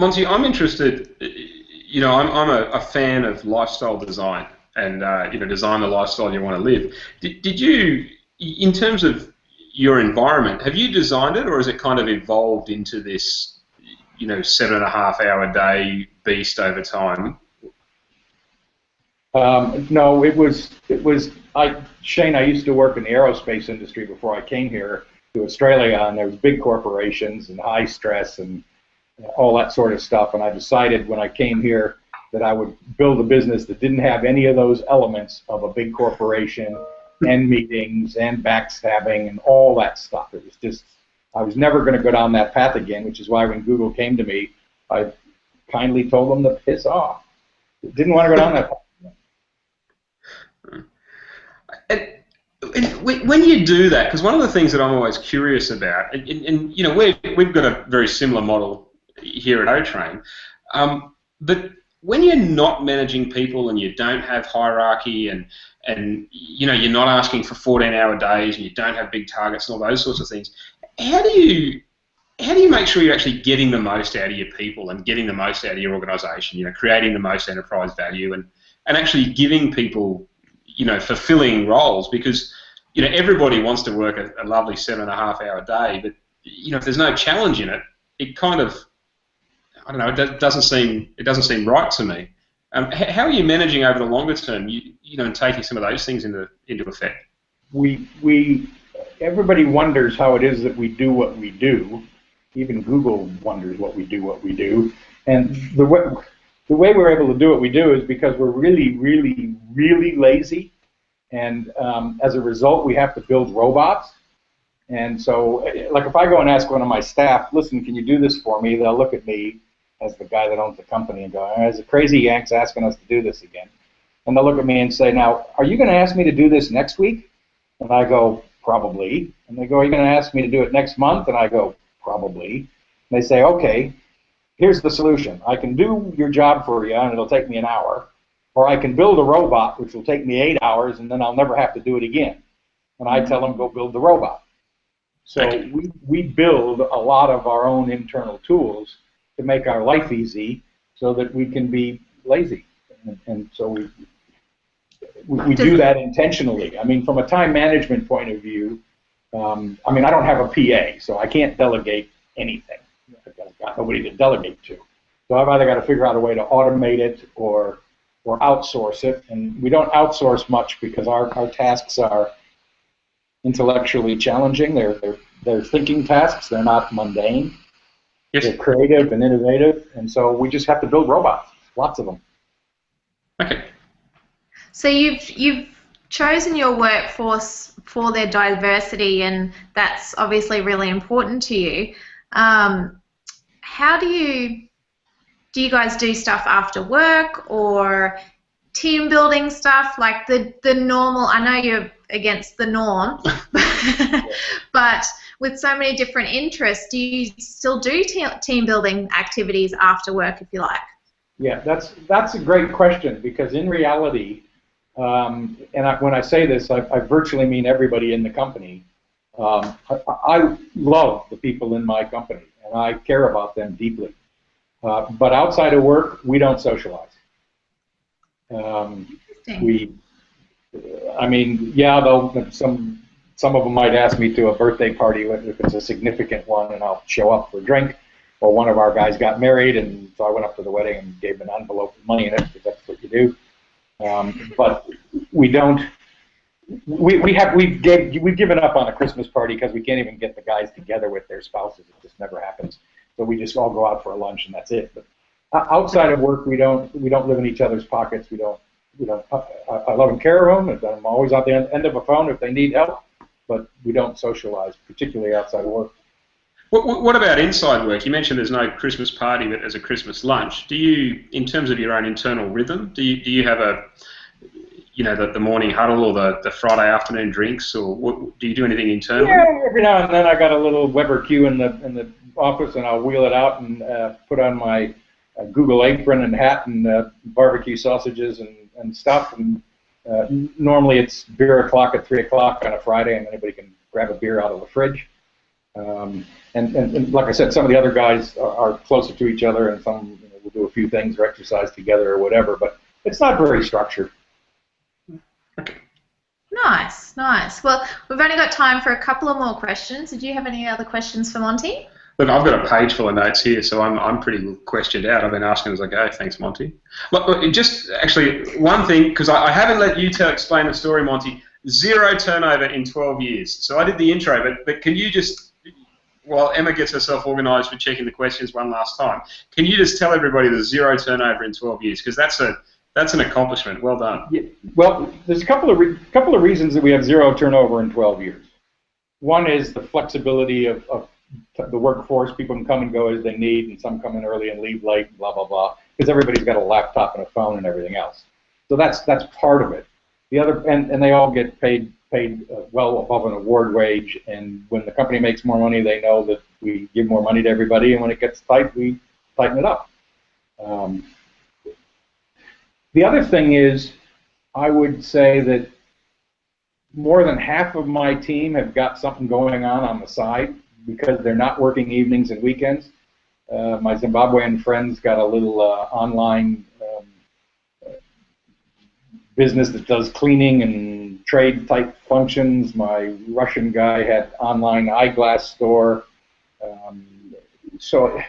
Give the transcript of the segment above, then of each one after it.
Monty, I'm interested. I'm a fan of lifestyle design, and design the lifestyle you want to live. Did you, in terms of your environment, have you designed it, or has it kind of evolved into this, 7.5 hour day beast over time? No, Shane, I used to work in the aerospace industry before I came here to Australia, and there was big corporations and high stress and all that sort of stuff, and I decided when I came here that I would build a business that didn't have any of those elements of a big corporation and meetings and backstabbing and all that stuff. It was just, I was never going to go down that path again, which is why when Google came to me, I kindly told them to piss off. Didn't want to go down that path. And when you do that, because one of the things that I'm always curious about, and we've got a very similar model here at OTrain, but when you're not managing people and you don't have hierarchy and you're not asking for 14-hour days and you don't have big targets and all those sorts of things, how do you make sure you're actually getting the most out of your people and getting the most out of your organisation, creating the most enterprise value and actually giving people fulfilling roles? Because everybody wants to work a lovely 7.5 hour day, but if there's no challenge in it, it kind of, I don't know, it doesn't seem right to me. How are you managing over the longer term? And taking some of those things into effect. Everybody wonders how it is that we do what we do. Even Google wonders what we do, and the way we're able to do what we do is because we're really, really, really lazy. And as a result, we have to build robots. And so, like if I go and ask one of my staff, listen, can you do this for me? They'll look at me as the guy that owns the company and go, there's a crazy Yanks asking us to do this again. And they'll look at me and say, now, are you going to ask me to do this next week? And I go, probably. And they go, are you going to ask me to do it next month? And I go, probably. And they say, okay, here's the solution. I can do your job for you, and it'll take me an hour. Or I can build a robot, which will take me 8 hours, and then I'll never have to do it again. And I tell them, go build the robot. So we build a lot of our own internal tools to make our life easy so that we can be lazy. And so we do that intentionally. I mean, from a time management point of view, I don't have a PA, so I can't delegate anything. I've got nobody to delegate to. So I've either got to figure out a way to automate it or outsource it. And we don't outsource much because our tasks are intellectually challenging. They're thinking tasks. They're not mundane. Yes. They're creative and innovative. And so we just have to build robots, lots of them. Okay. So you've chosen your workforce for their diversity, and that's obviously really important to you. How do you guys do stuff after work or team building stuff, like the normal? I know you're against the norm, but with so many different interests, do you still do team building activities after work, if you like? Yeah, that's a great question, because in reality, when I say this, I virtually mean everybody in the company. I love the people in my company, and I care about them deeply. But outside of work, we don't socialize. Some of them might ask me to a birthday party if it's a significant one, and I'll show up for a drink. Or one of our guys got married, and so I went up to the wedding and gave him an envelope with money in it, because that's what you do. But we don't. We've given up on a Christmas party because we can't even get the guys together with their spouses. It just never happens. So we just all go out for a lunch and that's it. But outside of work, we don't live in each other's pockets. I love and care of them. I'm always at the end of a phone if they need help. But we don't socialize, particularly outside of work. What about inside work? You mentioned there's no Christmas party, but there's a Christmas lunch. Do you, in terms of your own internal rhythm, do you have the morning huddle or the Friday afternoon drinks, or do you do anything internally? Yeah, every now and then I got a little Weber queue in the office, and I'll wheel it out and put on my Google apron and hat and barbecue sausages and stuff. And normally it's beer o'clock at 3 o'clock on a Friday, and anybody can grab a beer out of the fridge. And like I said, some of the other guys are closer to each other, and some will do a few things or exercise together or whatever. But it's not very structured. Nice, nice. Well, we've only got time for a couple of more questions. Did you have any other questions for Monty? Look, I've got a page full of notes here, so I'm pretty questioned out. I've been asking as I go. Thanks, Monty. Look, just actually one thing, because I haven't let you explain the story, Monty. 0 turnover in 12 years. So I did the intro, but can you just, while Emma gets herself organised for checking the questions one last time, can you just tell everybody the 0 turnover in 12 years? Because that's an accomplishment. Well done. Yeah, well, there's a couple of reasons that we have 0 turnover in 12 years. One is the flexibility of the workforce. People can come and go as they need, and some come in early and leave late, blah, blah, blah, because everybody's got a laptop and a phone and everything else. So that's part of it. The other, and they all get paid well above an award wage, and when the company makes more money, they know that we give more money to everybody, and when it gets tight, we tighten it up. The other thing is, I would say that more than half of my team have got something going on the side because they're not working evenings and weekends. My Zimbabwean friends got a little online business that does cleaning and trade type functions. My Russian guy had online eyeglass store. So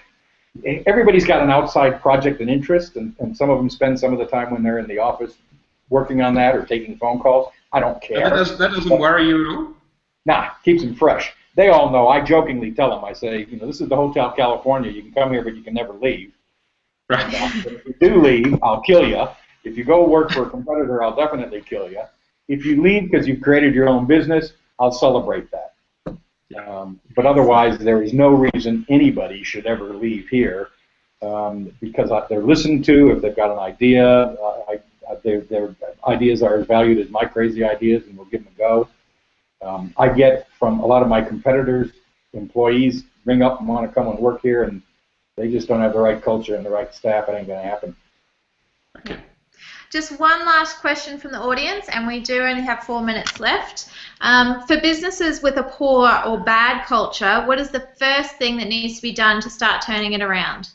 everybody's got an outside project and interest, and some of them spend some of the time when they're in the office working on that or taking phone calls. I don't care. That doesn't worry you at all? Nah, keeps them fresh. They all know. I jokingly tell them, I say, this is the Hotel California. You can come here, but you can never leave. Right. If you do leave, I'll kill you. If you go work for a competitor, I'll definitely kill you. If you leave because you've created your own business, I'll celebrate that. But otherwise, there is no reason anybody should ever leave here because they're listened to. If they've got an idea, their ideas are as valued as my crazy ideas, and we'll give them a go. I get from a lot of my competitors, employees ring up and want to come and work here, and they just don't have the right culture and the right staff. It ain't going to happen. Okay. Just one last question from the audience, and we do only have 4 minutes left. For businesses with a poor or bad culture, what is the first thing that needs to be done to start turning it around?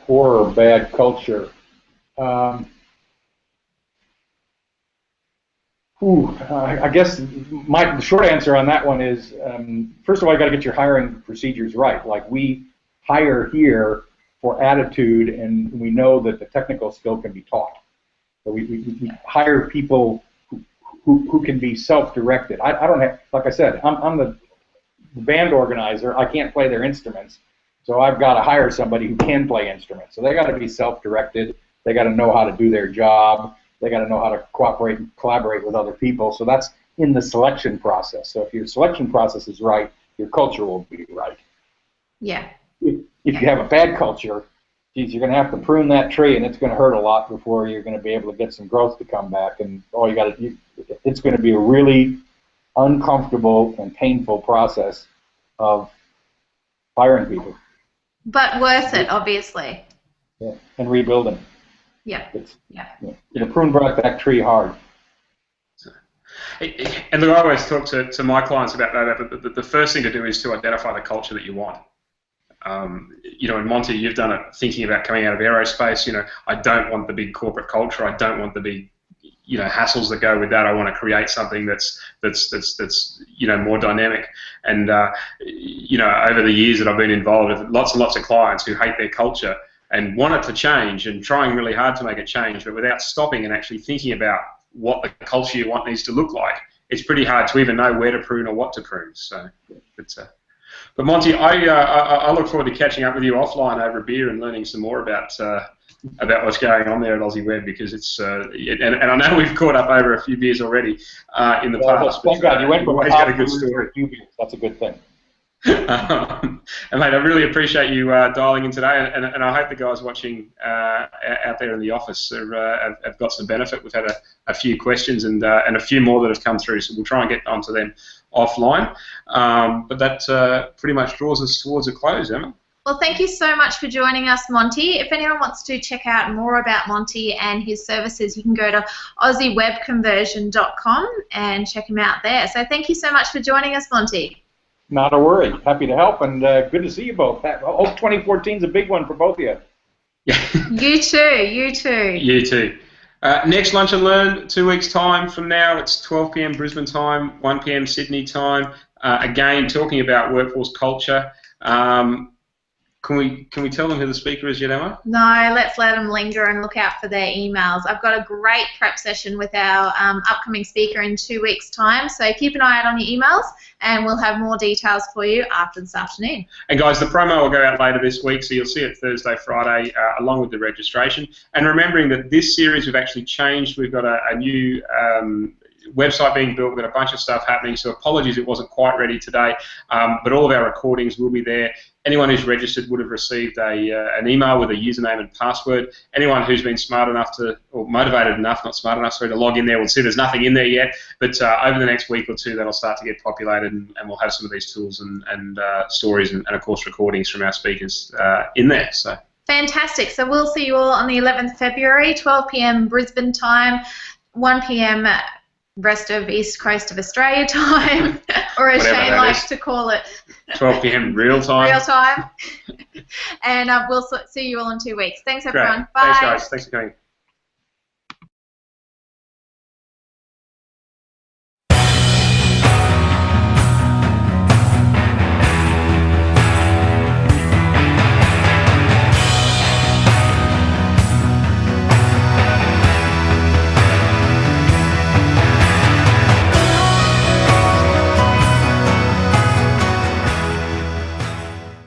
Poor or bad culture. I guess the short answer on that one is, first of all, you got to get your hiring procedures right. Like, we hire here for attitude, and we know that the technical skill can be taught. So we hire people who can be self-directed. I don't have, like I said, I'm the band organizer. I can't play their instruments, so I've got to hire somebody who can play instruments. So they got to be self-directed. They got to know how to do their job. They got to know how to cooperate and collaborate with other people. So that's in the selection process. So if your selection process is right, your culture will be right. Yeah. If you have a bad culture, geez, you're going to have to prune that tree, and it's going to hurt a lot before you're going to be able to get some growth to come back. And all you got to, it's going to be a really uncomfortable and painful process of firing people. But worth it, obviously. Yeah, and rebuilding. Yeah. You prune back tree hard. And look, I always talk to my clients about that, but the first thing to do is to identify the culture that you want. And Monty, you've done it thinking about coming out of aerospace. I don't want the big corporate culture. I don't want the big, hassles that go with that. I want to create something that's more dynamic. And over the years that I've been involved with lots and lots of clients who hate their culture and want it to change and trying really hard to make it change, but without stopping and actually thinking about what the culture you want needs to look like, it's pretty hard to even know where to prune or what to prune. So, but Monty, I look forward to catching up with you offline over a beer and learning some more about what's going on there at Aussie Web, because it's and I know we've caught up over a few beers already in the past. Thank God you went from always got a good story. A few beers. That's a good thing. And mate, I really appreciate you dialing in today, and I hope the guys watching out there in the office have got some benefit. We've had a few questions and a few more that have come through, so we'll try and get onto them offline. But that pretty much draws us towards a close, Emma. Well, thank you so much for joining us, Monty. If anyone wants to check out more about Monty and his services, you can go to AussieWebConversion.com and check him out there. So thank you so much for joining us, Monty. Not a worry. Happy to help, and good to see you both. Hope 2014 is a big one for both of you. You too. You too. You too. Next Lunch and Learn, 2 weeks' time from now. It's 12 p.m. Brisbane time, 1 p.m. Sydney time. Again, talking about workforce culture. Can we tell them who the speaker is yet, Emma? No, let's let them linger and look out for their emails. I've got a great prep session with our upcoming speaker in 2 weeks' time, so keep an eye out on your emails, and we'll have more details for you after this afternoon. And guys, the promo will go out later this week, so you'll see it Thursday, Friday, along with the registration. And remembering that this series we've actually changed. We've got a new website being built. We've got a bunch of stuff happening, so apologies it wasn't quite ready today, but all of our recordings will be there. Anyone who's registered would have received an email with a username and password. Anyone who's been smart enough to, or motivated enough, not smart enough, sorry, to log in there will see there's nothing in there yet, but over the next week or two that'll start to get populated, and we'll have some of these tools and stories and of course recordings from our speakers in there. So. Fantastic. So we'll see you all on the 11th February, 12 p.m. Brisbane time, 1 p.m. rest of East Coast of Australia time, or as Whatever Shane likes to call it, 12 p.m. real time. Real time. And we'll see you all in 2 weeks. Thanks, everyone. Great. Bye. Thanks, guys. Thanks for coming.